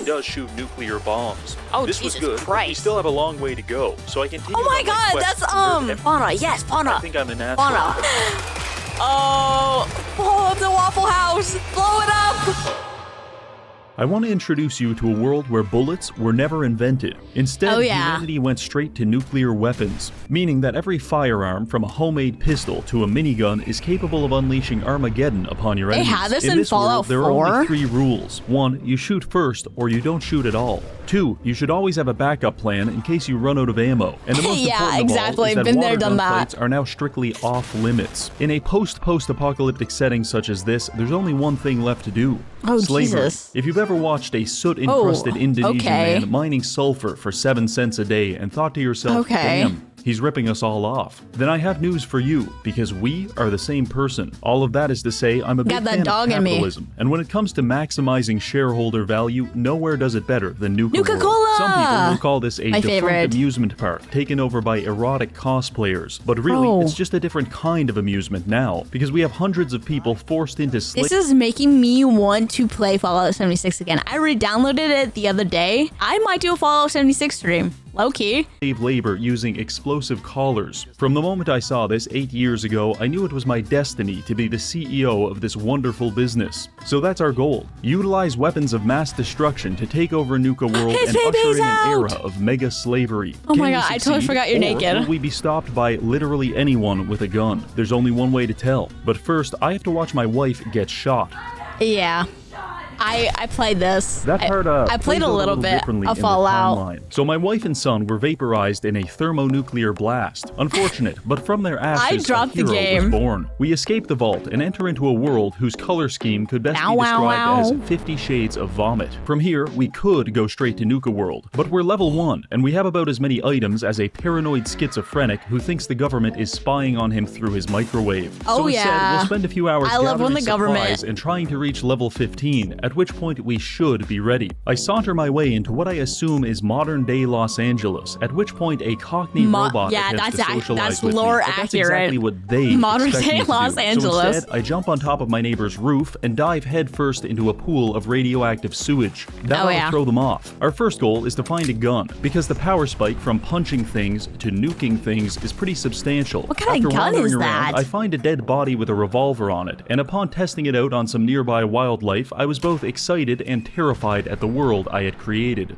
does shoot nuclear bombs. Oh, this Jesus was good. Christ. We still have a long way to go, so I continue. Oh my on God, quest that's to convert Fauna. Yes, Fauna. I think I'm a natural. Fauna. Oh, blow up the Waffle House. Blow it up. I want to introduce you to a world where bullets were never invented. Instead, humanity went straight to nuclear weapons, meaning that every firearm from a homemade pistol to a minigun is capable of unleashing Armageddon upon your enemies. They had this in this Fallout world, there 4? are only 3 rules. 1, you shoot first or you don't shoot at all. 2, you should always have a backup plan in case you run out of ammo. And the most Yeah, important exactly. of all is that Been there, water done gun that. fights are now strictly off limits. In a post-apocalyptic setting such as this, there's only one thing left to do. Oh, Slavery. Jesus. If you've ever watched a soot-encrusted Indonesian man mining sulfur for 7 cents a day and thought to yourself, damn, he's ripping us all off, then I have news for you, because we are the same person. All of that is to say, I'm a big fan of capitalism, and when it comes to maximizing shareholder value, nowhere does it better than Nuka-Cola! Some people will call this a My defunct favorite. amusement park taken over by erotic cosplayers, but really, it's just a different kind of amusement now, because we have hundreds of people forced into This is making me want to play Fallout 76 again. I re-downloaded it the other day. I might do a Fallout 76 stream. Low-key. Slave labor using explosive collars. From the moment I saw this 8 years ago, I knew it was my destiny to be the CEO of this wonderful business. So that's our goal. Utilize weapons of mass destruction to take over Nuka World and usher in an era of mega slavery. Oh my God, I totally forgot you're naked. Or will we be stopped by literally anyone with a gun? There's only one way to tell. But first, I have to watch my wife get shot. Yeah. I played this. That part, I played a little bit of Fallout. So my wife and son were vaporized in a thermonuclear blast. Unfortunate, but from their ashes, a hero was born. We escape the vault and enter into a world whose color scheme could best be described as 50 shades of vomit. From here, we could go straight to Nuka World, but we're level 1, and we have about as many items as a paranoid schizophrenic who thinks the government is spying on him through his microwave. So instead, we'll spend a few hours gathering supplies and trying to reach level 15, at which point we should be ready. I saunter my way into what I assume is modern-day Los Angeles, at which point a Cockney robot attempts to socialize with me. But that's exactly what they expect me to do. So instead, I jump on top of my neighbor's roof and dive headfirst into a pool of radioactive sewage. That'll throw them off. Our first goal is to find a gun, because the power spike from punching things to nuking things is pretty substantial. What kind of gun is that? I find a dead body with a revolver on it, and upon testing it out on some nearby wildlife, I was both excited and terrified at the world I had created.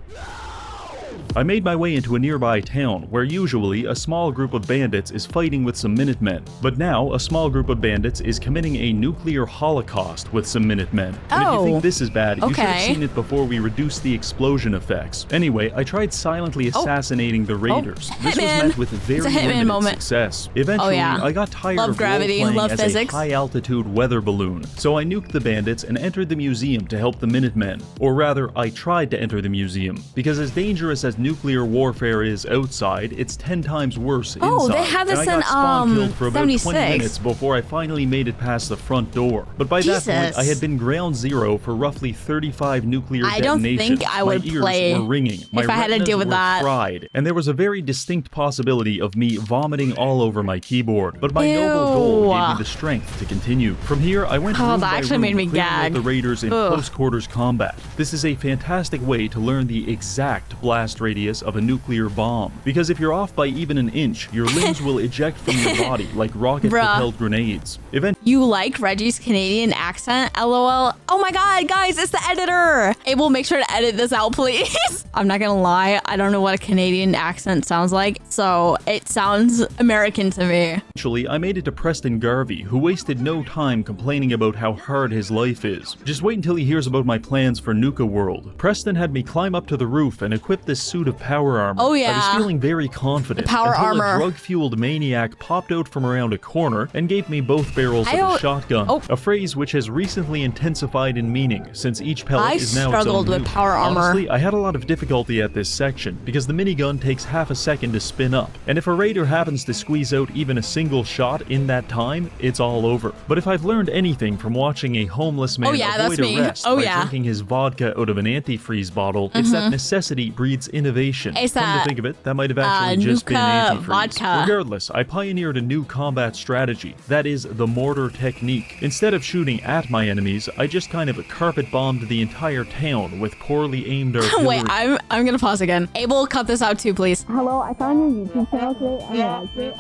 I made my way into a nearby town, where usually a small group of bandits is fighting with some Minutemen. But now, a small group of bandits is committing a nuclear holocaust with some Minutemen. And if you think this is bad, you should have seen it before we reduced the explosion effects. Anyway, I tried silently assassinating the raiders. This was met with very limited success. Eventually, I got tired of role-playing as a high-altitude weather balloon, so I nuked the bandits and entered the museum to help the Minutemen. Or rather, I tried to enter the museum, because as dangerous as nuclear warfare is outside, it's 10 times worse inside. Oh, they have this in killed for about 76. 20 minutes before I finally made it past the front door. But by that point, I had been ground zero for roughly 35 nuclear detonations. I don't think I would play were ringing. My if I had to deal with that. Fried, and there was a very distinct possibility of me vomiting all over my keyboard. But my noble goal gave me the strength to continue. From here, I went room by room, clearing out the raiders in close quarters combat. This is a fantastic way to learn the exact blast radius of a nuclear bomb, because if you're off by even an inch, your limbs will eject from your body like rocket-propelled grenades. You like Reggie's Canadian accent? LOL. Oh my God, guys, it's the editor. Abel, make sure to edit this out, please. I'm not gonna lie, I don't know what a Canadian accent sounds like, so it sounds American to me. Eventually, I made it to Preston Garvey, who wasted no time complaining about how hard his life is. Just wait until he hears about my plans for Nuka World. Preston had me climb up to the roof and equip this suit of power armor. Oh yeah. I was feeling very confident until a drug-fueled maniac popped out from around a corner and gave me both barrels of a shotgun. A phrase which has recently intensified in meaning, since each pellet is now its own struggled with power armor. Honestly, I had a lot of difficulty at this section, because the minigun takes half a second to spin up, and if a raider happens to squeeze out even a single shot in that time, it's all over. But if I've learned anything from watching a homeless man avoid arrest by drinking his vodka out of an antifreeze bottle, it's that necessity breeds innovation. Come to think of it, that might have actually just been antifreeze. Regardless, I pioneered a new combat strategy, that is the mortar cleverer technique. Instead of shooting at my enemies, I just kind of carpet bombed the entire town with poorly aimed artillery. Wait, I'm gonna pause again. Abel, cut this out too, please. Hello, I found your YouTube channel today. I liked it.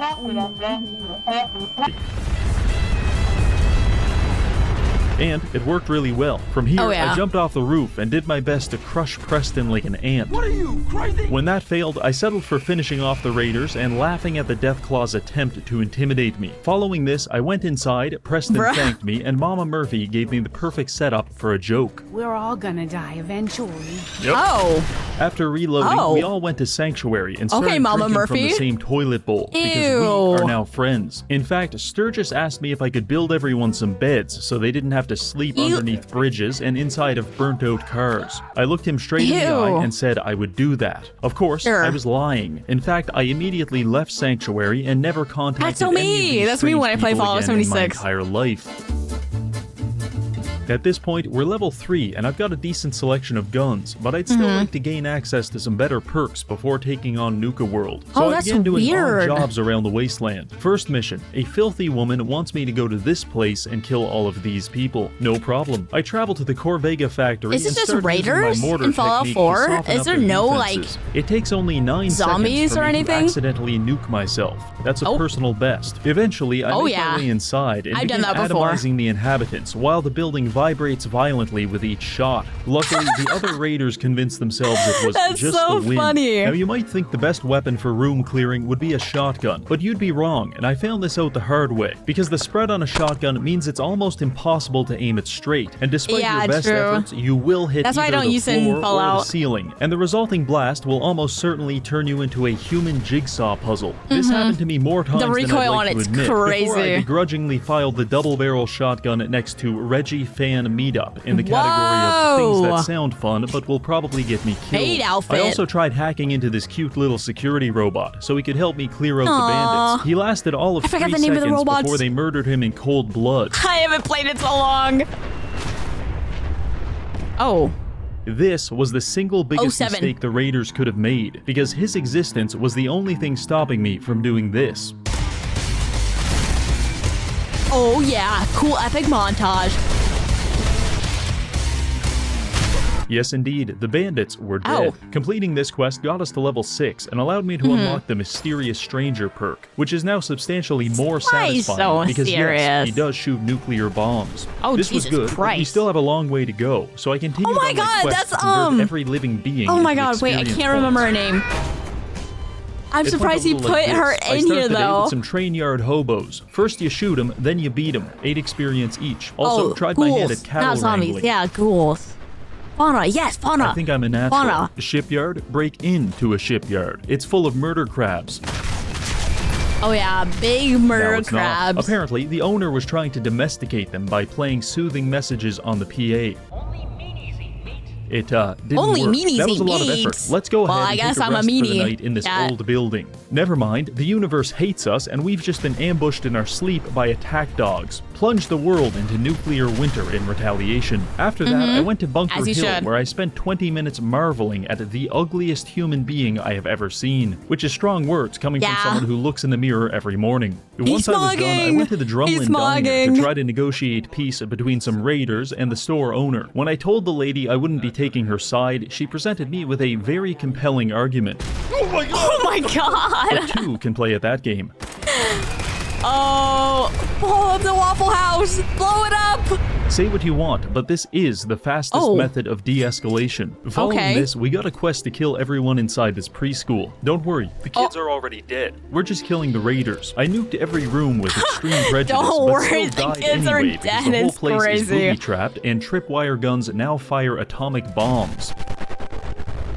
And it worked really well. From here, Oh, yeah. I jumped off the roof and did my best to crush Preston like an ant. What are you, crazy? When that failed, I settled for finishing off the raiders and laughing at the Deathclaw's attempt to intimidate me. Following this, I went inside, Preston Bruh. thanked me, and Mama Murphy gave me the perfect setup for a joke. We're all gonna die eventually. Yep. Oh, After reloading, Oh. we all went to Sanctuary and started Mama drinking from Murphy. the same toilet bowl because Ew. we are now friends. In fact, Sturgis asked me if I could build everyone some beds so they didn't have to sleep underneath bridges and inside of burnt-out cars. I looked him straight in the Ew. eye and said I would do that. Of course, Sure. I was lying. In fact, I immediately left Sanctuary and never contacted That's so any of me. these That's me when I strange play people Fallout again in my 76. entire life. At this point, we're level 3, and I've got a decent selection of guns, but I'd still like to gain access to some better perks before taking on Nuka World. So Oh, I that's began doing weird. odd jobs around the wasteland. First mission, a filthy woman wants me to go to this place and kill all of these people. No problem. I travel to the Corvega factory Is it and just start using my raiders mortar in Fallout technique to 4? soften Is up there their no, defenses. It takes only 9 zombies seconds for or me to anything? accidentally nuke myself. That's a Oh. personal best. Eventually, I Oh, make yeah. my way inside and I've done begin that before. atomizing the inhabitants while the building vibrates violently with each shot. Luckily, the other raiders convinced themselves it was That's just so the wind. funny. Now, you might think the best weapon for room clearing would be a shotgun, but you'd be wrong, and I found this out the hard way, because the spread on a shotgun means it's almost impossible to aim it straight, and despite Yeah, your best true. efforts, you will hit That's why I either don't the use it in floor or the Fallout. ceiling, and the resulting blast will almost certainly turn you into a human jigsaw puzzle. This happened to me more times than I'd recoil like on to it's admit. Before I crazy. begrudgingly filed the double-barrel shotgun next to Reggie Fan Meetup in the category of things that sound fun but will probably get me killed. Paid outfit. I also tried hacking into this cute little security robot so he could help me clear out the Aw. bandits. He lasted all of I 3 forgot the name of the seconds robots. before they murdered him in cold blood. I haven't played it so long. Oh, This was the single biggest 07. mistake the Raiders could have made, because his existence was the only thing stopping me from doing this. oh yeah, cool epic montage. Yes, indeed, the bandits were dead. Ow. Completing this quest got us to level 6 and allowed me to unlock the Mysterious Stranger perk, which is now substantially more satisfying so because yes, mysterious. he does shoot nuclear bombs. Oh, this Jesus was good, but we Christ. still have a long way to go, so I continued Oh my on God, quest that's, to convert every living being Oh my into god, wait, I experience can't remember her points. name. I'm It went surprised a he little put like her this. I in start here the day though. with some train yard hobos. First you shoot them, then you beat them. 8 experience each. Also, tried my hand at cattle not zombies. wrangling. Yeah, ghouls. Fauna, yes, fauna. I think I'm a natural. Fauna. Shipyard? Break into a shipyard. It's full of murder crabs. Oh yeah, big No, murder it's not. crabs. Apparently, the owner was trying to domesticate them by playing soothing messages on the PA. It didn't Only work. meanies That was a eat lot of meat. effort. Let's go Well, ahead I and guess take a I'm a rest for the meanie. night in this Yeah. old building. Never mind, the universe hates us and we've just been ambushed in our sleep by attack dogs. Plunge the world into nuclear winter in retaliation. After that, I went to Bunker As you Hill, should. where I spent 20 minutes marveling at the ugliest human being I have ever seen, which is strong words coming from Yeah. someone who looks in the mirror every morning. Once I was done, I smogging. went to the He's Drumlin Diner smogging. to try to negotiate peace between some raiders and the store owner. When I told the lady I wouldn't be taking her side, she presented me with a very compelling argument. Oh my god. But 2 can play at that game. Oh, blow up the Waffle House. Blow it up. Say what you want, but this is the fastest Oh. method of de-escalation. Following Okay. this, we got a quest to kill everyone inside this preschool. Don't worry, The kids are already dead. we're just killing the raiders. I nuked every room with extreme prejudice, Don't but worry, still the died kids are anyway because dead. the whole It's place is crazy. booby-trapped and tripwire guns now fire atomic bombs.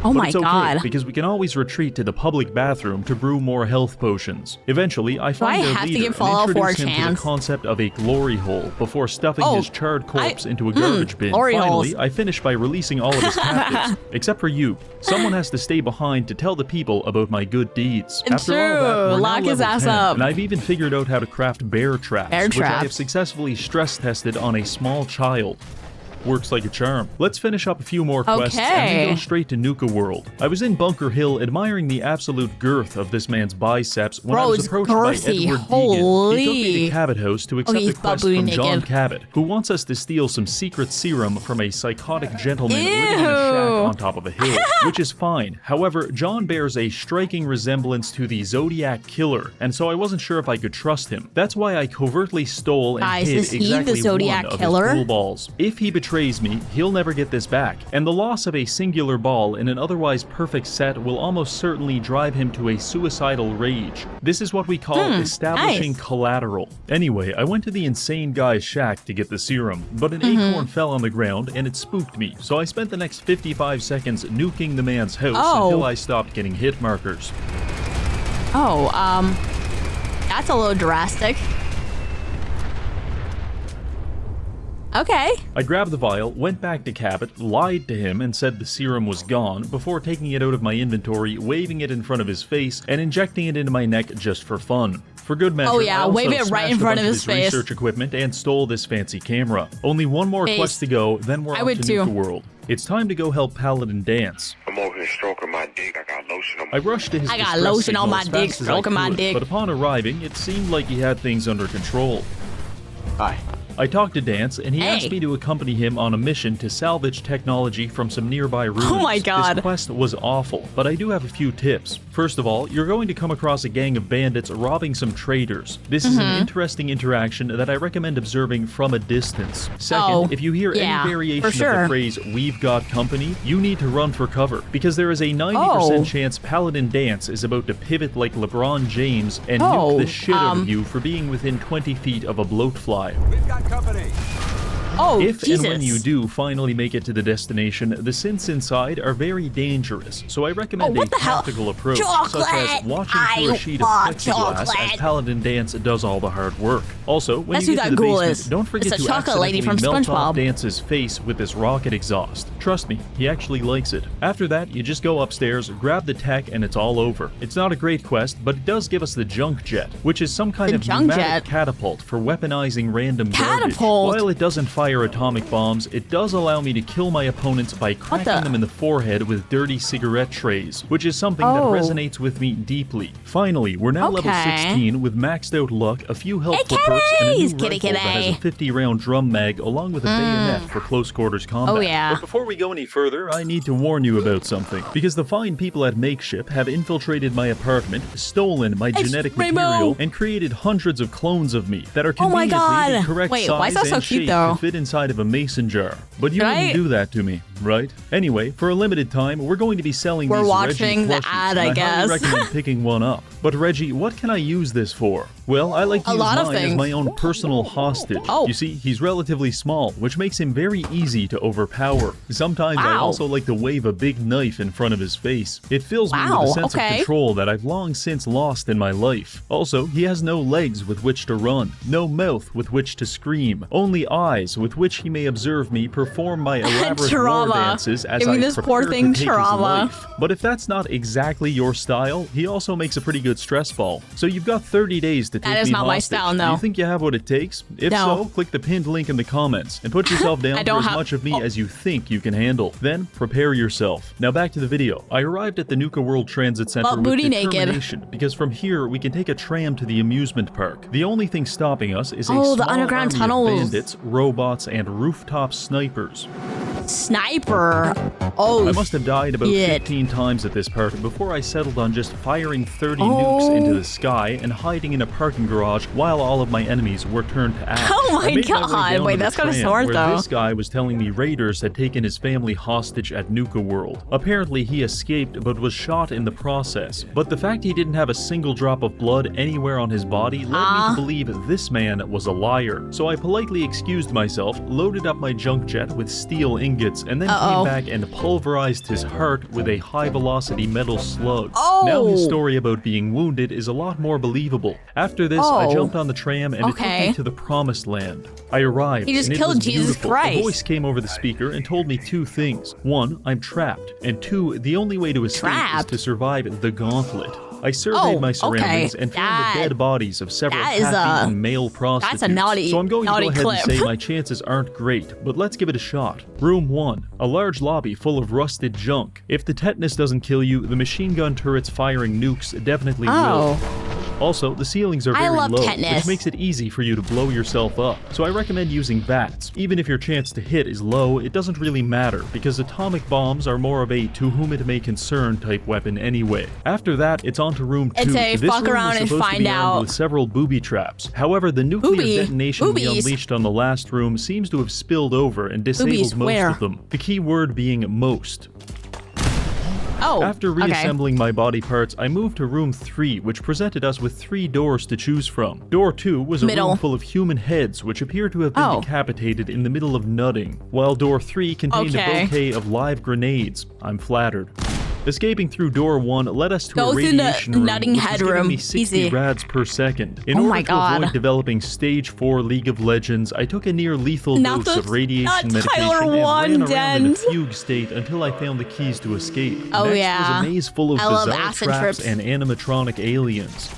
Oh But my it's okay, god. because we can always retreat to the public bathroom to brew more health potions. Eventually, I find I their have to leader give Fallout and 4 a introduce him to the chance? concept of a glory hole before stuffing Oh, his charred corpse into a mm, garbage bin. glory Finally, holes. I finish by releasing all of his captives, except for you. Someone has to stay behind to tell the people about my good deeds. It's After all that, true. we're now Lock his level ass 10, up. and I've even figured out how to craft bear traps, Bear which I have traps. successfully stress tested on a small child. Works like a charm. Let's finish up a few more quests and then go straight to Nukes World. I was in Bunker Hill admiring the absolute girth of this man's biceps when I was approached by Edward Deegan. He took me to Cabot House to accept a quest from John Cabot, who wants us to steal some secret serum from a psychotic gentleman living in a shack on top of a hill, which is fine. However, John bears a striking resemblance to the Zodiac Killer, and so I wasn't sure if I could trust him. That's why I covertly stole and hid exactly the Zodiac one of Killer? his pool balls. If he betrays me, he'll never get this back, and the loss of a singular ball in an otherwise perfect set will almost certainly drive him to a suicidal rage. This is what we call establishing collateral. Anyway, I went to the insane guy's shack to get the serum, but an acorn fell on the ground and it spooked me, so I spent the next 55 seconds nuking the man's house until I stopped getting hit markers. That's a little drastic. Okay. I grabbed the vial, went back to Cabot, lied to him and said the serum was gone before taking it out of my inventory, waving it in front of his face, and injecting it into my neck just for fun. For good measure, I also wave it right in front of his face. Research equipment and stole this fancy camera. Only one more quest to go, then we're off to Nukes World. It's time to go help Paladin dance. I'm over here stroking my dick. I got lotion on my I rushed to his I got lotion on my dick, stroking my dick. But upon arriving, it seemed like he had things under control. Hi. I talked to Dance, and he asked me to accompany him on a mission to salvage technology from some nearby ruins. Oh my god. This quest was awful, but I do have a few tips. First of all, you're going to come across a gang of bandits robbing some traders. This is an interesting interaction that I recommend observing from a distance. Second, if you hear any variation of the phrase, "we've got company," you need to run for cover, because there is a 90% chance Paladin Dance is about to pivot like LeBron James and nuke the shit out of you for being within 20 feet of a bloatfly. We've got company. If and when you do finally make it to the destination, the synths inside are very dangerous, so I recommend a tactical approach, such as watching through a sheet of plexiglass as Paladin Dance does all the hard work. Also, when you get to the basement, don't forget to accidentally melt off Dance's face with this rocket exhaust. Trust me, he actually likes it. After that, you just go upstairs, grab the tech, and it's all over. It's not a great quest, but it does give us the junk jet, which is some kind of pneumatic catapult for weaponizing random garbage. While it doesn't fire atomic bombs, it does allow me to kill my opponents by cracking them in the forehead with dirty cigarette trays, which is something that resonates with me deeply. Finally, we're now level 16 with maxed out luck, a few helpful perks, and a new rifle that has a 50-round drum mag along with a bayonet for close quarters combat. But before we go any further, I need to warn you about something, because the fine people at Makeship have infiltrated my apartment, stolen my genetic material, and created hundreds of clones of me that are conveniently the correct size and shape to fit inside of a mason jar. But you wouldn't do that to me, right? Anyway, for a limited time, we're going to be selling these Reggie plushies, ad, I guess. highly recommend picking one up. But Reggie, what can I use this for? Well, I like to use mine as my own personal hostage. You see, he's relatively small, which makes him very easy to overpower. Sometimes I also like to wave a big knife in front of his face. It fills me with a sense of control that I've long since lost in my life. Also, he has no legs with which to run, no mouth with which to scream, only eyes with which he may observe me perform my elaborate war dances as I prepare to take his life. But if that's not exactly your style, he also makes a pretty good stress ball. So you've got 30 days to take me hostage. That is not my style, no. Do you think you have what it takes? If so, click the pinned link in the comments and put yourself down for as much of me as you think you can handle. Then prepare yourself. Now back to the video. I arrived at the Nukes World Transit Center with determination, because from here we can take a tram to the amusement park. The only thing stopping us is a small underground tunnels. Of bandits, robots, and rooftop snipers. Sniper. I must have died about 15 times at this part before I settled on just firing 30 nukes into the sky and hiding in a parking garage while all of my enemies were turned to ash. Oh my god, wait, that's kind of smart though. This guy was telling me raiders had taken his family hostage at Nukes World. Apparently he escaped but was shot in the process. But the fact he didn't have a single drop of blood anywhere on his body led me to believe this man was a liar. So I politely excused myself, loaded up my junk jet with steel ingots, and then came back and pulverized his heart with a high-velocity metal slug. Now his story about being wounded is a lot more believable. After this, I jumped on the tram and it took me to the promised land. I arrived, he just and it killed was Jesus beautiful. Christ. A voice came over the speaker and told me two things. One, I'm trapped, and two, the only way to escape is to survive the gauntlet. I surveyed my surroundings and found the dead bodies of several half-eaten male prostitutes. That's a naughty, so I'm going to go ahead clip. and say my chances aren't great, but let's give it a shot. Room 1. A large lobby full of rusted junk. If the tetanus doesn't kill you, the machine gun turrets firing nukes definitely will. Also, the ceilings are very low, which makes it easy for you to blow yourself up, so I recommend using VATS. Even if your chance to hit is low, it doesn't really matter, because atomic bombs are more of a to whom it may concern type weapon anyway. After that, it's on to room 2. It's a this fuck room around is and supposed to find be armed out. with several booby traps. However, the nuclear detonation we unleashed on the last room seems to have spilled over and disabled most of them. The key word being most. After reassembling my body parts, I moved to room 3, which presented us with 3 doors to choose from. Door 2 was a room full of human heads, which appear to have been decapitated in the middle of nutting, while door 3 contained a bouquet of live grenades. I'm flattered. Escaping through door 1 led us to a radiation room, which was giving me 60 rads per second. In order to avoid developing stage 4 League of Legends, I took a near lethal dose of radiation medication and ran around in a fugue state until I found the keys to escape. Next was a maze full of bizarre traps and animatronic aliens.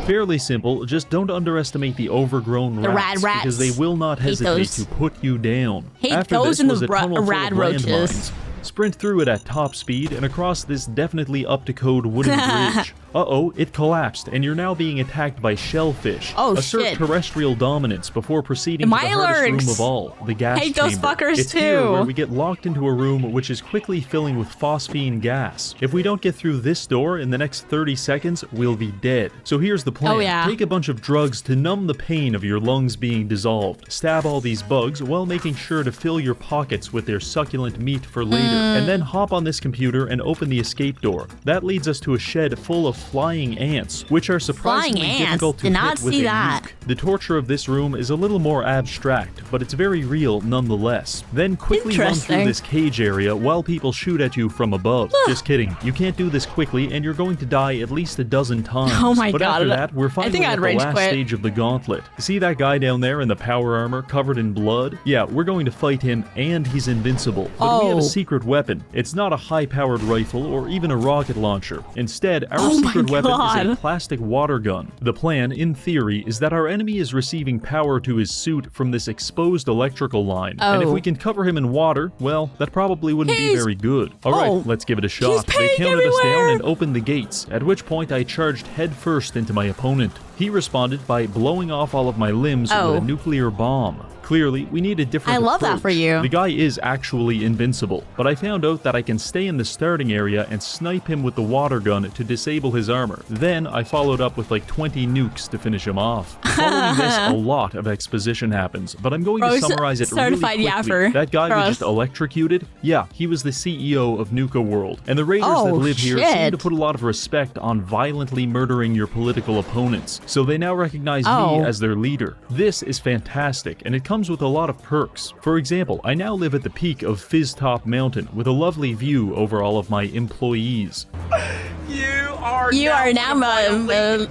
Fairly simple, just don't underestimate the overgrown rats, because they will not hesitate to put you down. After this was a tunnel full of landmines. Sprint through it at top speed and across this definitely up-to-code wooden bridge. Uh-oh, it collapsed, and you're now being attacked by shellfish. Assert terrestrial dominance before proceeding to the hardest room of all, the gas chamber. Those fuckers it's here where we get locked into a room which is quickly filling with phosphine gas. If we don't get through this door in the next 30 seconds, we'll be dead. So here's the plan. Take a bunch of drugs to numb the pain of your lungs being dissolved. Stab all these bugs while making sure to fill your pockets with their succulent meat for later. And then hop on this computer and open the escape door. That leads us to a shed full of flying ants, which are surprisingly difficult to hit with a nuke. The torture of this room is a little more abstract, but it's very real nonetheless. Then quickly run through this cage area while people shoot at you from above. Just kidding, you can't do this quickly and you're going to die at least a dozen times. Oh my but god. After that, we're finally at the last stage of the gauntlet. See that guy down there in the power armor covered in blood? Yeah, we're going to fight him and he's invincible. But we have a secret weapon. It's not a high-powered rifle or even a rocket launcher. Instead, our secret weapon is a plastic water gun. The plan, in theory, is that our enemy is receiving power to his suit from this exposed electrical line. And if we can cover him in water, well, that probably wouldn't be very good. Alright, let's give it a shot. They counted us down and opened the gates, at which point I charged headfirst into my opponent. He responded by blowing off all of my limbs with a nuclear bomb. Clearly, we need a different approach. that for you. The guy is actually invincible, but I found out that I can stay in the starting area and snipe him with the water gun to disable his armor. Then I followed up with like 20 nukes to finish him off. Following this, a lot of exposition happens, but I'm going to summarize it really quickly. That guy we just electrocuted? Yeah, he was the CEO of Nuka World, and the raiders that live here seem to put a lot of respect on violently murdering your political opponents, so they now recognize me as their leader. This is fantastic, and it comes with a lot of perks. For example, I now live at the peak of Fizztop Mountain with a lovely view over all of my employees. You are now my elite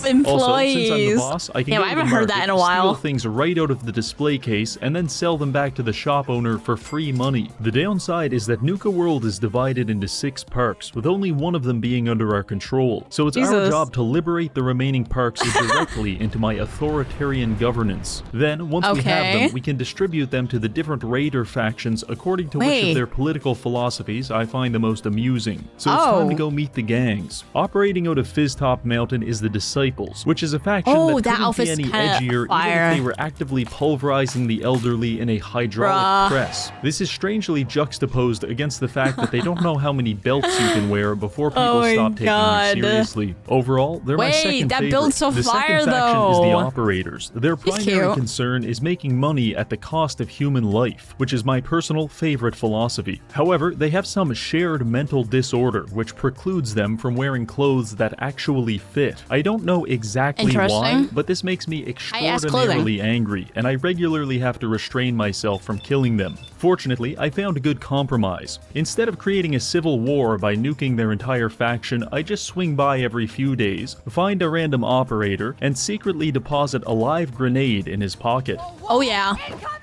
employees. Also, since I'm the boss, I can go I haven't heard that in a while. Steal things right out of the display case and then sell them back to the shop owner for free money. The downside is that Nuka World is divided into 6 parks, with only one of them being under our control. So it's our job to liberate the remaining parks directly into my authoritarian governance. Then, once we have them, we can distribute them to the different raider factions according to which of their political philosophies I find the most amusing. So it's time to go meet the gangs. Operating out of Fizztop Mountain is the Disciples, which is a faction that couldn't be any edgier even if they were actively pulverizing the elderly in a hydraulic press. This is strangely juxtaposed against the fact that they don't know how many belts you can wear before people stop taking you seriously. Overall, they're my second favorite. Build's so the fire, second faction though. is the Operators. Their primary concern is making money at the cost of human life, which is my personal favorite philosophy. However, they have some shared mental disorder which precludes them them from wearing clothes that actually fit. I don't know exactly why, but this makes me extraordinarily angry, and I regularly have to restrain myself from killing them. Fortunately, I found a good compromise. Instead of creating a civil war by nuking their entire faction, I just swing by every few days, find a random operator, and secretly deposit a live grenade in his pocket. Oh yeah,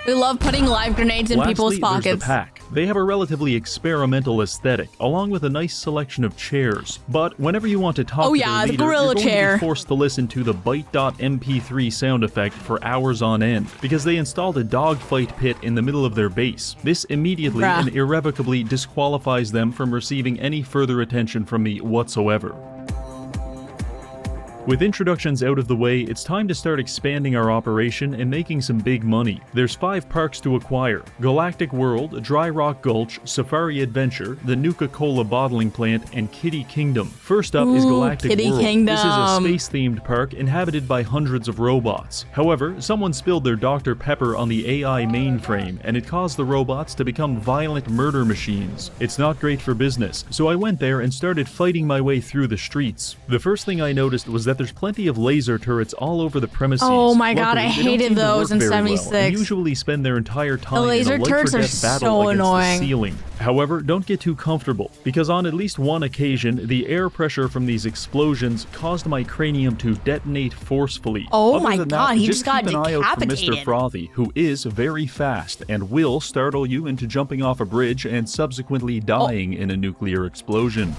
we love putting live grenades in people's pockets. There's the pack. They have a relatively experimental aesthetic, along with a nice selection of chairs. But whenever you want to talk to their leader, you're going to be forced to listen to the bite.mp3 sound effect for hours on end, because they installed a dogfight pit in the middle of their base. This immediately and irrevocably disqualifies them from receiving any further attention from me whatsoever. With introductions out of the way, it's time to start expanding our operation and making some big money. There's 5 parks to acquire: Galactic World, Dry Rock Gulch, Safari Adventure, the Nuka-Cola bottling plant, and Kitty Kingdom. First up is Galactic World. This is a space-themed park inhabited by hundreds of robots. However, someone spilled their Dr. Pepper on the AI mainframe, and it caused the robots to become violent murder machines. It's not great for business, so I went there and started fighting my way through the streets. The first thing I noticed was that there's plenty of laser turrets all over the premises. Oh my god, I hated those in 76. Well, and usually spend their entire time the laser in a turrets are battle so annoying. The ceiling. However, don't get too comfortable, because on at least one occasion, the air pressure from these explosions caused my cranium to detonate forcefully. Oh my god, he just got decapitated. Keep an eye out for Mr. Frothy, who is very fast and will startle you into jumping off a bridge and subsequently dying in a nuclear explosion.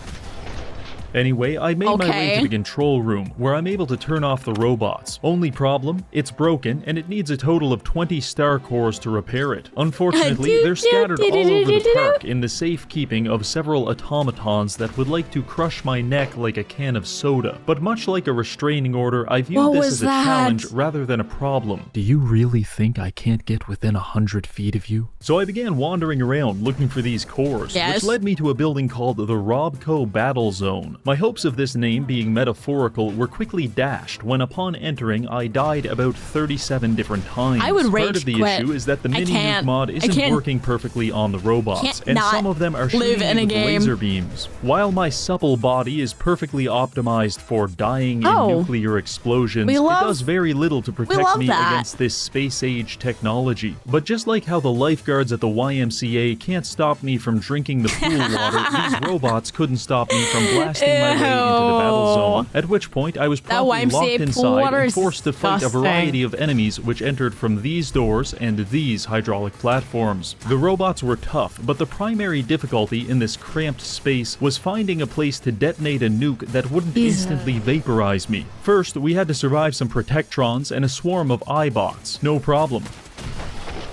Anyway, I made my way to the control room, where I'm able to turn off the robots. Only problem, it's broken, and it needs a total of 20 star cores to repair it. Unfortunately, they're scattered all over the park in the safekeeping of several automatons that would like to crush my neck like a can of soda. But much like a restraining order, I view this as a challenge rather than a problem. Do you really think I can't get within 100 feet of you? So I began wandering around looking for these cores, which led me to a building called the Robco Battle Zone. My hopes of this name being metaphorical were quickly dashed when upon entering I died about 37 different times. I would rage Part of the issue is that the mini-nuke mod isn't working perfectly on the robots, and some of them are shooting with laser beams. While my supple body is perfectly optimized for dying in nuclear explosions, it does very little to protect me against this space-age technology. But just like how the lifeguards at the YMCA can't stop me from drinking the pool water, these robots couldn't stop me from blasting my way into the battle zone, at which point I was promptly locked inside and forced to fight a variety of enemies which entered from these doors and these hydraulic platforms. The robots were tough, but the primary difficulty in this cramped space was finding a place to detonate a nuke that wouldn't instantly vaporize me. First, we had to survive some Protectrons and a swarm of iBots. No problem.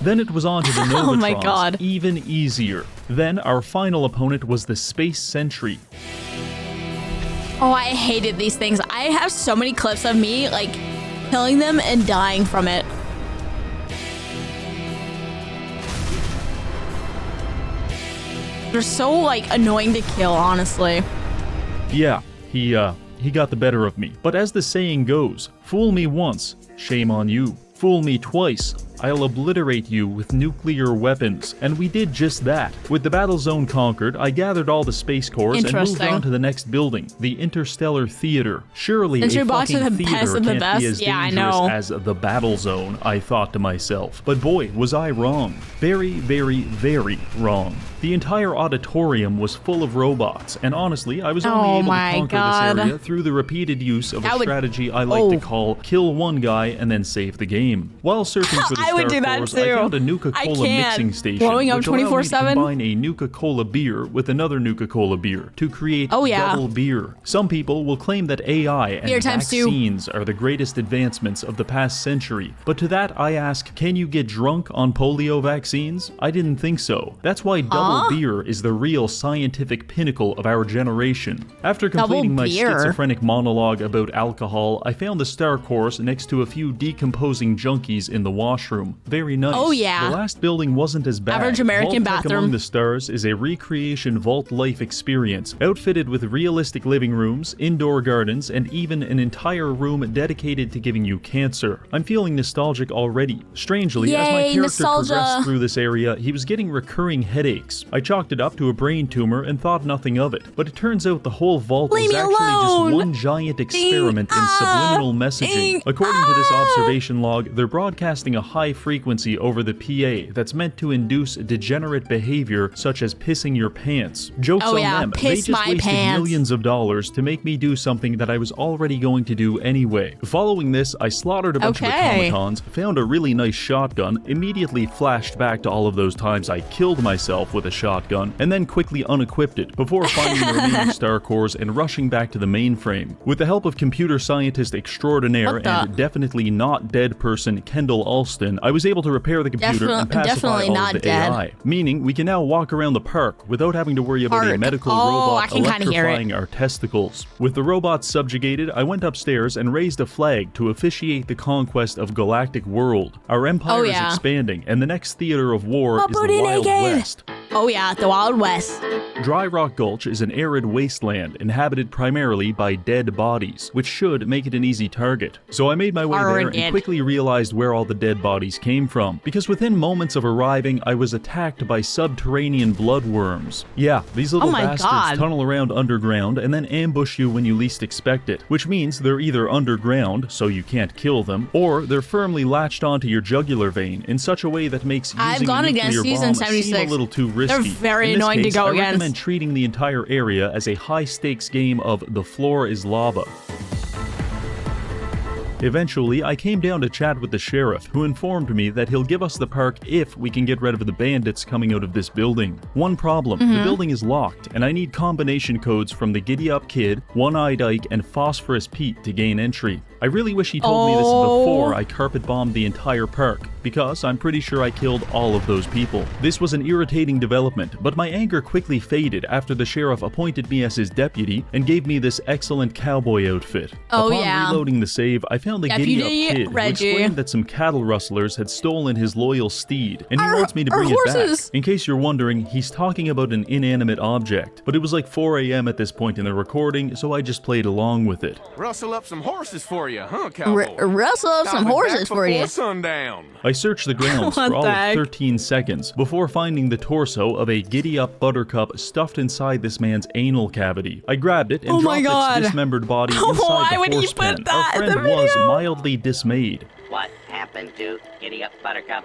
Then it was on to the Novatrons, even easier. Then our final opponent was the Space Sentry. Oh, I hated these things. I have so many clips of me, like, killing them and dying from it. They're so, like, annoying to kill, honestly. Yeah, he got the better of me. But as the saying goes, fool me once, shame on you. Fool me twice, I'll obliterate you with nuclear weapons. And we did just that. With the battle zone conquered, I gathered all the space cores and moved on to the next building, the Interstellar Theater. Surely a fucking theater can't be as dangerous as the battle zone, I thought to myself. But boy, was I wrong. Very, very, very wrong. The entire auditorium was full of robots, and honestly, I was only able to conquer this area through the repeated use of a strategy I like to call kill one guy and then save the game. While searching for the star cores, I found a Nuka-Cola mixing station, which allowed me to combine a Nuka-Cola beer with another Nuka-Cola beer to create double beer. Some people will claim that AI and vaccines are the greatest advancements of the past century, but to that I ask, can you get drunk on polio vaccines? I didn't think so. That's why double beer is the real scientific pinnacle of our generation. After completing my schizophrenic monologue about alcohol, I found the star course next to a few decomposing junkies in the washroom. bathroom. Very nice. Oh, yeah. The last building wasn't as bad. Average American Vault Tech bathroom. Among the Stars is a recreation vault life experience, outfitted with realistic living rooms, indoor gardens, and even an entire room dedicated to giving you cancer. I'm feeling nostalgic already. Strangely, as my Yay, character nostalgia. progressed through this area, he was getting recurring headaches. I chalked it up to a brain tumor and thought nothing of it, but it turns out the whole vault Leave was me actually alone. just one giant experiment in subliminal messaging. According to this observation log, they're broadcasting a high frequency over the PA that's meant to induce degenerate behavior such as pissing your pants. Joke's Oh, on yeah, them. They piss just my wasted pants. millions of dollars to make me do something that I was already going to do anyway. Following this, I slaughtered a bunch of Okay. automatons, found a really nice shotgun, immediately flashed back to all of those times I killed myself with a shotgun, and then quickly unequipped it before finding the remaining star cores and rushing back to the mainframe. With the help of computer scientist extraordinaire What the- and definitely not dead person Kendall Alston, I was able to repair the computer and pacify Definitely all not of the dead. AI, meaning we can now walk around the park without having to worry about a Park. medical Oh, I robot can kinda hear it. electrifying our testicles. With the robots subjugated, I went upstairs and raised a flag to officiate the conquest of Galactic World. Our empire Oh, is yeah. expanding, and the next theater of war Oh, is the booty Wild naked. West. Oh yeah, the Wild West. Dry Rock Gulch is an arid wasteland inhabited primarily by dead bodies, which should make it an easy target. So I made my way there Target. and quickly realized where all the dead bodies came from, because within moments of arriving, I was attacked by subterranean bloodworms. Yeah, these little Oh my bastards God. tunnel around underground and then ambush you when you least expect it, which means they're either underground, so you can't kill them, or they're firmly latched onto your jugular vein in such a way that makes I've using gone a against nuclear these in bomb seem 76. a little too risky. They're very In this annoying to case, go I against. recommend treating the entire area as a high-stakes game of the floor is lava. Eventually, I came down to chat with the sheriff, who informed me that he'll give us the park if we can get rid of the bandits coming out of this building. One problem, the building is locked, and I need combination codes from the Giddy Up Kid, One-Eyed Ike, and Phosphorus Pete to gain entry. I really wish he told me this before I carpet bombed the entire park, because I'm pretty sure I killed all of those people. This was an irritating development, but my anger quickly faded after the sheriff appointed me as his deputy and gave me this excellent cowboy outfit. Oh, Upon yeah. reloading the save, I found the Giddy Up Deputy Kid, who Reggie. explained that some cattle rustlers had stolen his loyal steed, and he wants me to our bring it horses. back. In case you're wondering, he's talking about an inanimate object, but it was like 4 a.m. at this point in the recording, so I just played along with it. Rustle up some horses for you, huh, cowboy? Rustle up some I'll be horses back for you. before sundown. I searched the grounds What for all the of heck? 13 seconds before finding the torso of a giddy-up buttercup stuffed inside this man's anal cavity. I grabbed it and Oh my dropped God. its dismembered body Why inside the would he horse put pen. that Our in the friend was video? mildly dismayed. What happened to Giddy Up Buttercup?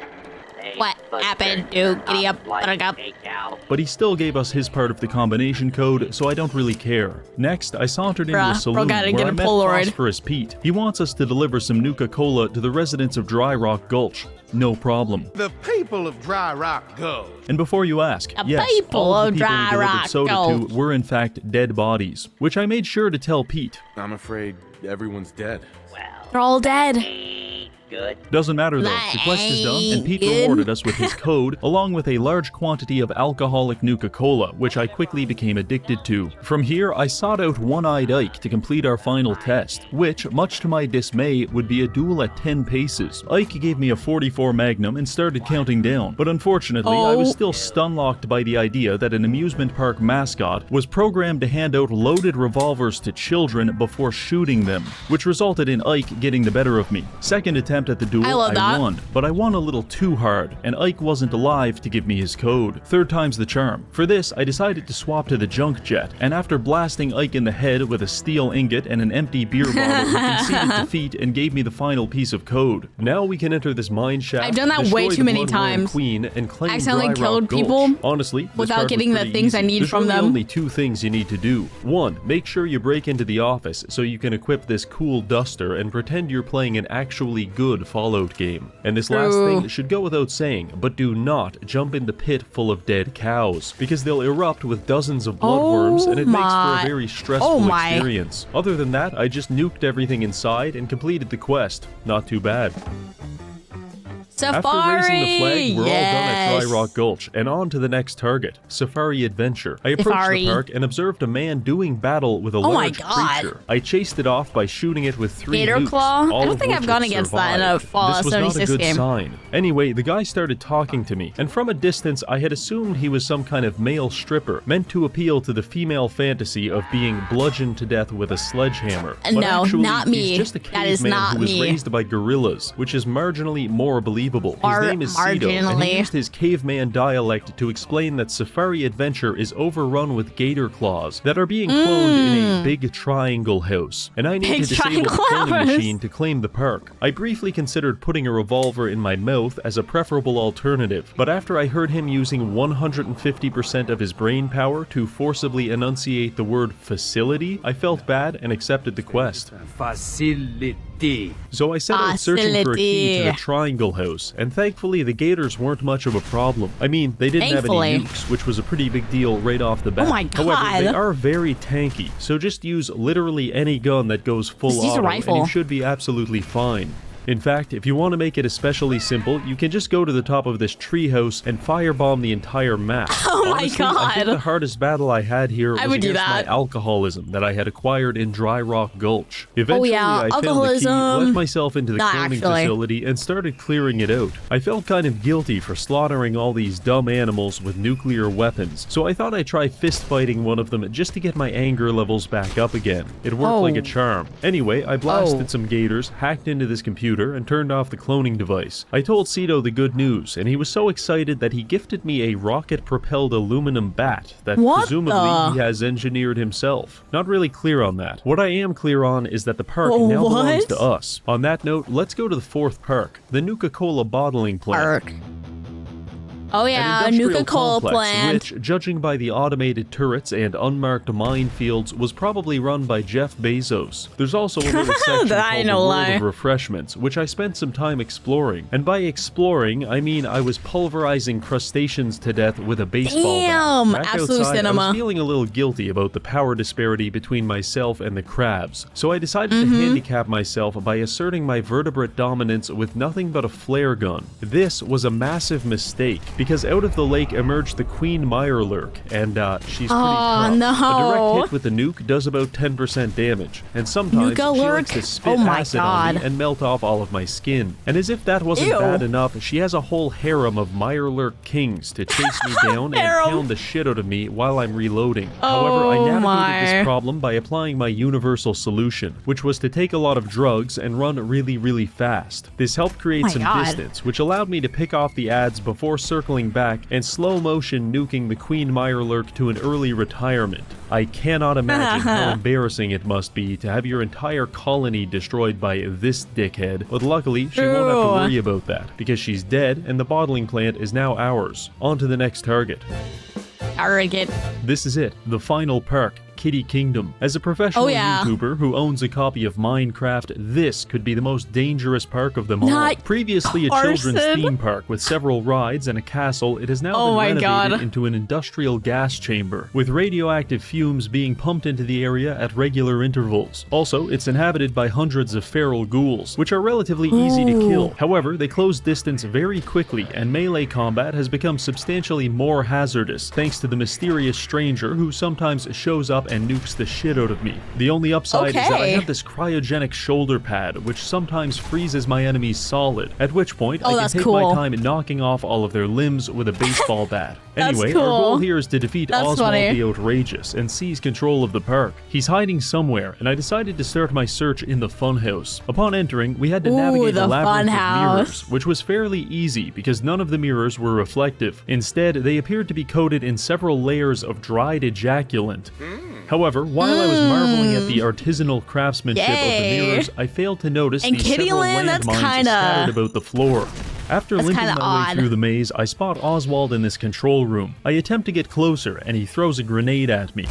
They What put happened her to Giddy Up like Buttercup? a cow. But he still gave us his part of the combination code, so I don't really care. Next, I sauntered into Bruh, a bro saloon gotta where get I a met Polaroid. Phosphorus Pete. He wants us to deliver some Nuka-Cola to the residents of Dry Rock Gulch. No problem. The people of Dry Rock Gulch. And before you ask, The yes, people all of of the people Dry we delivered Rock soda Gulch. to were in fact dead bodies, which I made sure to tell Pete. I'm afraid everyone's dead. Well, They're all dead. ain't good. Doesn't matter though, the quest is done, and Pete rewarded us with his code, along with a large quantity of alcoholic Nuka-Cola, which I quickly became addicted to. From here, I sought out One-Eyed Ike to complete our final test, which, much to my dismay, would be a duel at 10 paces. Ike gave me a 44 Magnum and started counting down, but unfortunately, I was still stun-locked by the idea that an amusement park mascot was programmed to hand out loaded revolvers to children before shooting them, which resulted in Ike getting the better of me. Second attempt at the duel, I love that. won, but I won a little too hard, and Ike wasn't alive to give me his code. Third time's the charm. For this, I decided to swap to the junk jet, and after blasting Ike in the head with a steel ingot and an empty beer bottle, he conceded defeat and gave me the final piece of code. Now we can enter this mine shaft. I've done that way destroy too the many Blood Worm times. Queen and claim Accidentally Dry Rock killed Gulch. people Honestly, this without part was getting the pretty things I easy. need There's from really them. only two things you need to do. One, make sure you break into the office so you can equip this cool duster and pretend you're playing an actually good Fallout game. And this last True. thing should go without saying, but do not jump in the pit full of dead cows, because they'll erupt with dozens of bloodworms and it makes for a very stressful experience. Other than that, I just nuked everything inside and completed the quest. Not too bad. Safari! After raising the flag, we're all done at Yes. Dry Rock Gulch and on to the next target, Safari Adventure. I approached the park and observed a man doing battle with a large creature. I chased it off by shooting it with 3 Gator nukes, Claw? all I don't of think which I've gone it against that in a survived. Fallout This was not a 76 good game. sign. Anyway, the guy started talking to me, and from a distance I had assumed he was some kind of male stripper, meant to appeal to the female fantasy of being bludgeoned to death with a sledgehammer. But No, actually, not me. he's just a That is caveman not who was me. raised by gorillas, which is marginally more believable. His name is Cito, and he used his caveman dialect to explain that Safari Adventure is overrun with gator claws that are being cloned in a big triangle house, and I need to disable the cloning machine to claim the park. I briefly considered putting a revolver in my mouth as a preferable alternative, but after I heard him using 150% of his brain power to forcibly enunciate the word facility, I felt bad and accepted the quest. So I set out searching for a key to the triangle house, and thankfully the gators weren't much of a problem. I mean, they didn't have any nukes, which was a pretty big deal right off the bat. Oh my God. However, they are very tanky, so just use literally any gun that goes full auto, and you should be absolutely fine. In fact, if you want to make it especially simple, you can just go to the top of this treehouse and firebomb the entire map. Oh my Honestly, God. I think the hardest battle I had here was would do against my that. alcoholism that I had acquired in Dry Rock Gulch. Eventually, I found the key, alcoholism. let myself into the cloning actually. facility, and started clearing it out. I felt kind of guilty for slaughtering all these dumb animals with nuclear weapons, so I thought I'd try fist fighting one of them just to get my anger levels back up again. It worked like a charm. Anyway, I blasted some gators, hacked into this computer, and turned off the cloning device. I told Cito the good news, and he was so excited that he gifted me a rocket-propelled aluminum bat that presumably he has engineered himself. Not really clear on that. What I am clear on is that the park now belongs to us. On that note, let's go to the 4th park, the Nuka-Cola bottling plant. Oh yeah, Nuka-Cola plant. Which, judging by the automated turrets and unmarked minefields, was probably run by Jeff Bezos. There's also a little section called the World of Refreshments, which I spent some time exploring. And by exploring, I mean I was pulverizing crustaceans to death with a baseball bat. Back absolute outside, cinema. I was feeling a little guilty about the power disparity between myself and the crabs, so I decided to handicap myself by asserting my vertebrate dominance with nothing but a flare gun. This was a massive mistake, because out of the lake emerged the Queen Mirelurk, and she's pretty tough. No. A direct hit with the nuke does about 10% damage, and sometimes she likes to spit acid on me and melt off all of my skin. And as if that wasn't bad enough, she has a whole harem of Mirelurk kings to chase me down and pound the shit out of me while I'm reloading. However, I navigated this problem by applying my universal solution, which was to take a lot of drugs and run really, really fast. This helped create some distance, which allowed me to pick off the ads before circling back and slow motion nuking the Queen Mirelurk to an early retirement. I cannot imagine how embarrassing it must be to have your entire colony destroyed by this dickhead, but luckily she won't have to worry about that, because she's dead and the bottling plant is now ours. On to the next target. This is it, the final park. Kitty Kingdom. As a professional YouTuber who owns a copy of Minecraft, this could be the most dangerous park of them all. Previously a children's theme park with several rides and a castle, it has now been renovated into an industrial gas chamber, with radioactive fumes being pumped into the area at regular intervals. Also, it's inhabited by hundreds of feral ghouls, which are relatively easy to kill. However, they close distance very quickly, and melee combat has become substantially more hazardous, thanks to the mysterious stranger who sometimes shows up and nukes the shit out of me. The only upside is that I have this cryogenic shoulder pad, which sometimes freezes my enemies solid, at which point I can take my time knocking off all of their limbs with a baseball bat. Anyway, our goal here is to defeat Oswald the Outrageous and seize control of the park. He's hiding somewhere, and I decided to start my search in the funhouse. Upon entering, we had to navigate a labyrinth of mirrors, which was fairly easy because none of the mirrors were reflective. Instead, they appeared to be coated in several layers of dried ejaculant. However, while I was marveling at the artisanal craftsmanship of the mirrors, I failed to notice the several landmines scattered about the floor. After limping my way through the maze, I spot Oswald in this control room. I attempt to get closer, and he throws a grenade at me.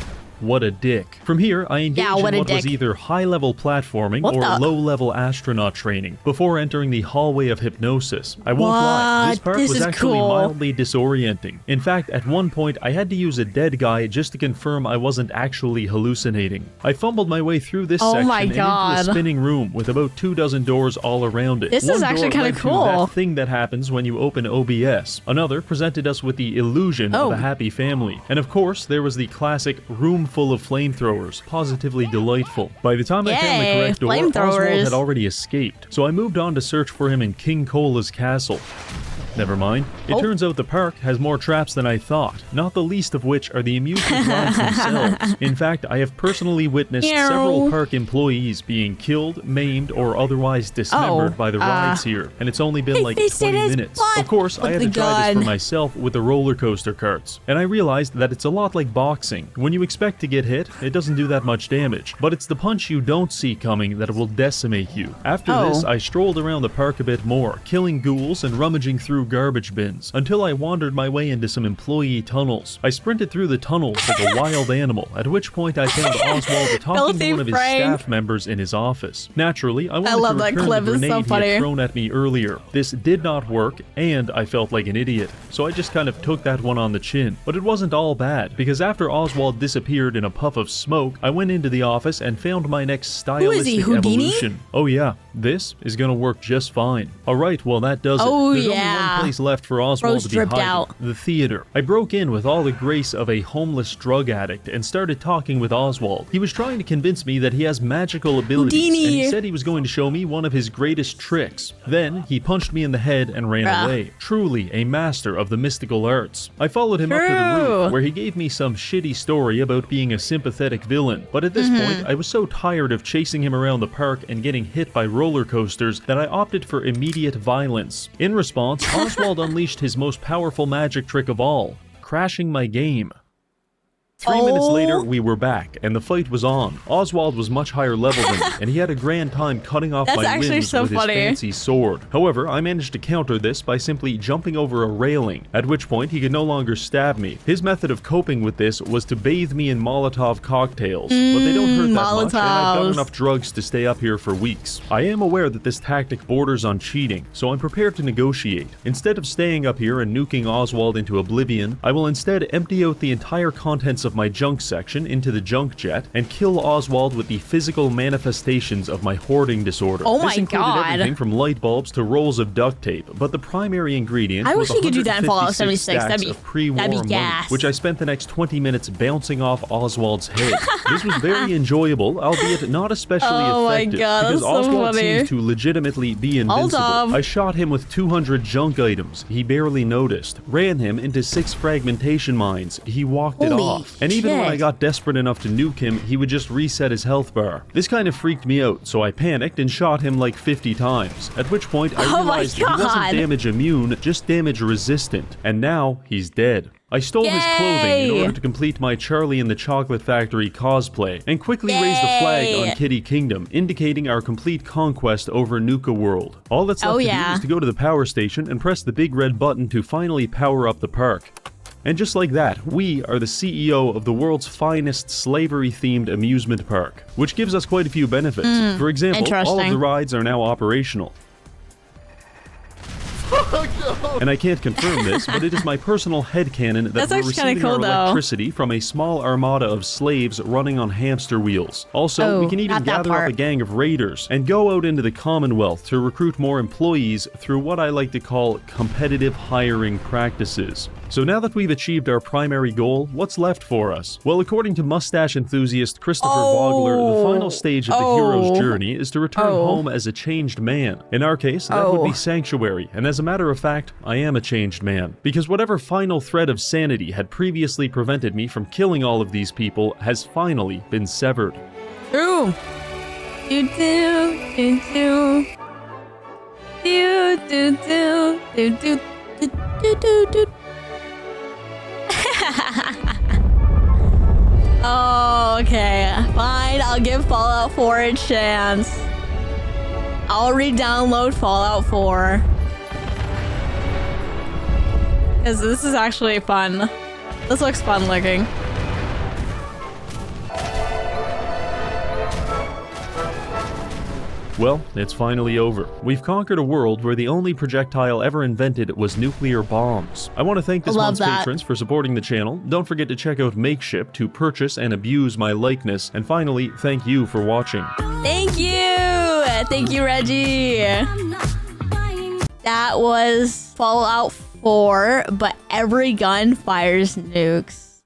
what a dick. From here, I engaged in what was either high-level platforming or low-level astronaut training before entering the hallway of hypnosis. I won't lie, this part was actually mildly disorienting. In fact, at one point, I had to use a dead guy just to confirm I wasn't actually hallucinating. I fumbled my way through this section and into a spinning room with about 24 doors all around it. This is actually kind of cool. That thing that happens when you open OBS. Another presented us with the illusion of a happy family. And of course, there was the classic room full of flamethrowers, positively delightful. By the time I found the correct door, Oswald had already escaped, so I moved on to search for him in King Cola's castle. Never mind. It turns out the park has more traps than I thought, not the least of which are the amusement rides themselves. In fact, I have personally witnessed several park employees being killed, maimed, or otherwise dismembered by the rides here, and it's only been like 20 minutes. Of course, I had to try this for myself with the roller coaster carts, and I realized that it's a lot like boxing. When you expect to get hit, it doesn't do that much damage, but it's the punch you don't see coming that will decimate you. After this, I strolled around the park a bit more, killing ghouls and rummaging through garbage bins, until I wandered my way into some employee tunnels. I sprinted through the tunnels like a wild animal, at which point I found Oswald talking to one of his staff members in his office. Naturally, I wanted to return the grenade he had thrown at me earlier. This did not work, and I felt like an idiot, so I just kind of took that one on the chin. But it wasn't all bad, because after Oswald disappeared in a puff of smoke, I went into the office and found my next stylistic evolution. Oh yeah, this is gonna work just fine. Alright, well that does it. There's only one place left for Oswald to be hiding, the theater. I broke in with all the grace of a homeless drug addict and started talking with Oswald. He was trying to convince me that he has magical abilities, and he said he was going to show me one of his greatest tricks. Then he punched me in the head and ran away. Truly a master of the mystical arts. I followed him up to the roof, where he gave me some shitty story about being a sympathetic villain, but at this point I was so tired of chasing him around the park and getting hit by roller coasters that I opted for immediate violence. In response, Oswald unleashed his most powerful magic trick of all, crashing my game. 3 minutes later, we were back, and the fight was on. Oswald was much higher level than me, and he had a grand time cutting off my limbs with his fancy sword. However, I managed to counter this by simply jumping over a railing, at which point he could no longer stab me. His method of coping with this was to bathe me in Molotov cocktails, but they don't hurt that much, and I've got enough drugs to stay up here for weeks. I am aware that this tactic borders on cheating, so I'm prepared to negotiate. Instead of staying up here and nuking Oswald into oblivion, I will instead empty out the entire contents of my junk section into the junk jet and kill Oswald with the physical manifestations of my hoarding disorder. Oh my this included everything from light bulbs to rolls of duct tape, but the primary ingredient was 156 stacks of pre-war money, which I spent the next 20 minutes bouncing off Oswald's head. This was very enjoyable, albeit not especially effective, because Oswald seems to legitimately be invincible. I shot him with 200 junk items. He barely noticed. Ran him into 6 fragmentation mines. He walked it off. And even when I got desperate enough to nuke him, he would just reset his health bar. This kind of freaked me out, so I panicked and shot him like 50 times. At which point I realized he wasn't damage immune, just damage resistant. And now he's dead. I stole his clothing in order to complete my Charlie and the Chocolate Factory cosplay, and quickly raised the flag on Kitty Kingdom, indicating our complete conquest over Nukes World. All that's left to do is to go to the power station and press the big red button to finally power up the park. And just like that, we are the CEO of the world's finest slavery-themed amusement park, which gives us quite a few benefits. For example, all of the rides are now operational. And I can't confirm this, but it is my personal headcanon that we're receiving our electricity from a small armada of slaves running on hamster wheels. Also, we can even gather up a gang of raiders and go out into the Commonwealth to recruit more employees through what I like to call competitive hiring practices. So now that we've achieved our primary goal, what's left for us? Well, according to mustache enthusiast Christopher Vogler, the final stage of the hero's journey is to return home as a changed man. In our case, that would be Sanctuary, and as a matter of fact, I am a changed man. Because whatever final thread of sanity had previously prevented me from killing all of these people has finally been severed. True. Do do do do do do do do do do do do. Oh, okay, fine, I'll give Fallout 4 a chance. I'll re-download Fallout 4. Because this is actually fun. This looks fun looking. Well, it's finally over. We've conquered a world where the only projectile ever invented was nuclear bombs. I want to thank this month's patrons for supporting the channel. Don't forget to check out Makeship to purchase and abuse my likeness. And finally, thank you for watching. Thank you! Thank you, Reggie! That was Fallout 4, but every gun fires nukes.